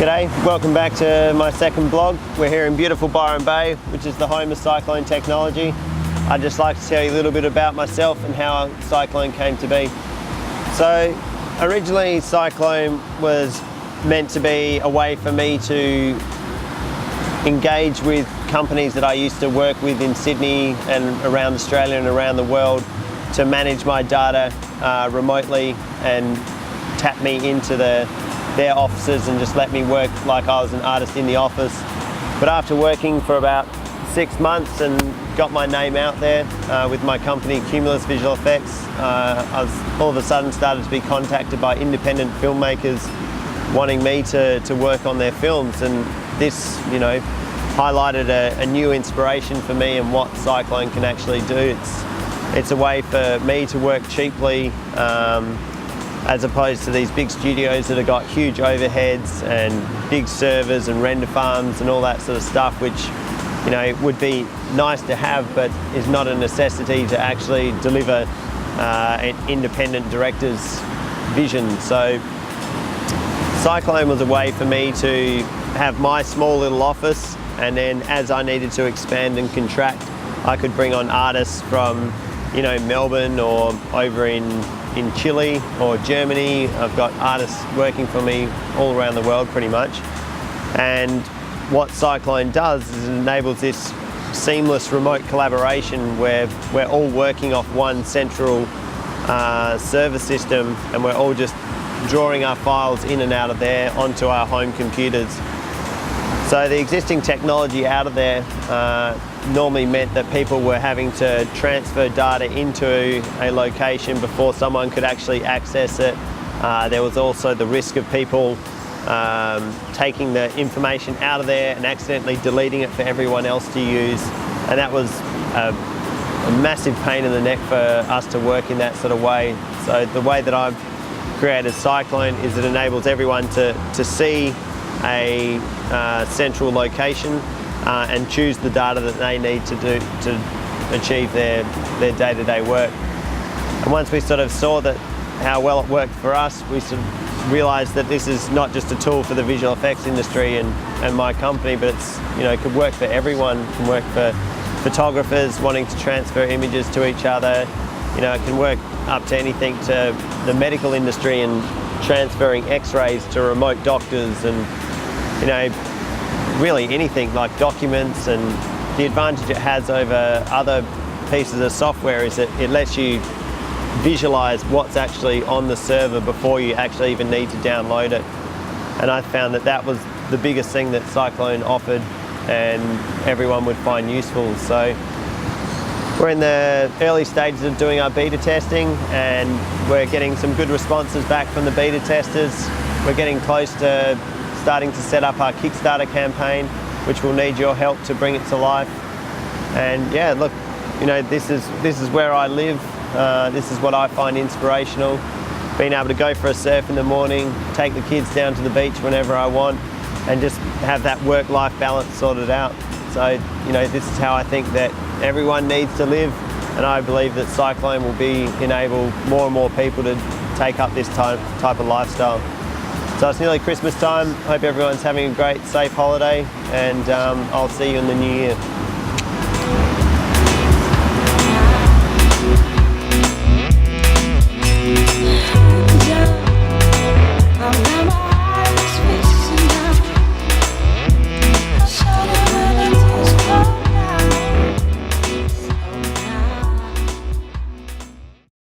G'day, welcome back to my second blog. We're here in beautiful Byron Bay, which is the home of Syclone technology. I'd just like to tell you a little bit about myself and how Syclone came to be. So originally Syclone was meant to be a way for me to engage with companies that I used to work with in Sydney and around Australia and around the world to manage my data remotely and tap me into their offices and just let me work like I was an artist in the office. But after working for about 6 months and got my name out there with my company Cumulus Visual Effects, I was all of a sudden started to be contacted by independent filmmakers wanting me to work on their films, and this, highlighted a new inspiration for me and what Syclone can actually do. It's a way for me to work cheaply as opposed to these big studios that have got huge overheads and big servers and render farms and all that sort of stuff, which would be nice to have but is not a necessity to actually deliver an independent director's vision. So Syclone was a way for me to have my small little office, and then as I needed to expand and contract, I could bring on artists from Melbourne or over in Chile or Germany. I've got artists working for me all around the world pretty much. And what Syclone does is it enables this seamless remote collaboration where we're all working off one central server system, and we're all just drawing our files in and out of there onto our home computers. So the existing technology out of there normally meant that people were having to transfer data into a location before someone could actually access it. There was also the risk of people taking the information out of there and accidentally deleting it for everyone else to use, and that was a massive pain in the neck for us to work in that sort of way. So the way that I've created Syclone is it enables everyone to see a central location and choose the data that they need to achieve their day-to-day work. And once we sort of saw that how well it worked for us, we sort of realised that this is not just a tool for the visual effects industry and my company, but it could work for everyone. It can work for photographers wanting to transfer images to each other. It can work up to anything to the medical industry and transferring x-rays to remote doctors, and really anything like documents. And the advantage it has over other pieces of software is that it lets you visualize what's actually on the server before you actually even need to download it. And I found that was the biggest thing that Syclone offered and everyone would find useful. So we're in the early stages of doing our beta testing, and we're getting some good responses back from the beta testers. We're getting close to starting to set up our Kickstarter campaign, which will need your help to bring it to life. And yeah, look, this is where I live. This is what I find inspirational. Being able to go for a surf in the morning, take the kids down to the beach whenever I want, and just have that work-life balance sorted out. So, this is how I think that everyone needs to live, and I believe that Syclone will enable more and more people to take up this type of lifestyle. So it's nearly Christmas time. Hope everyone's having a great, safe holiday, and I'll see you in the new year.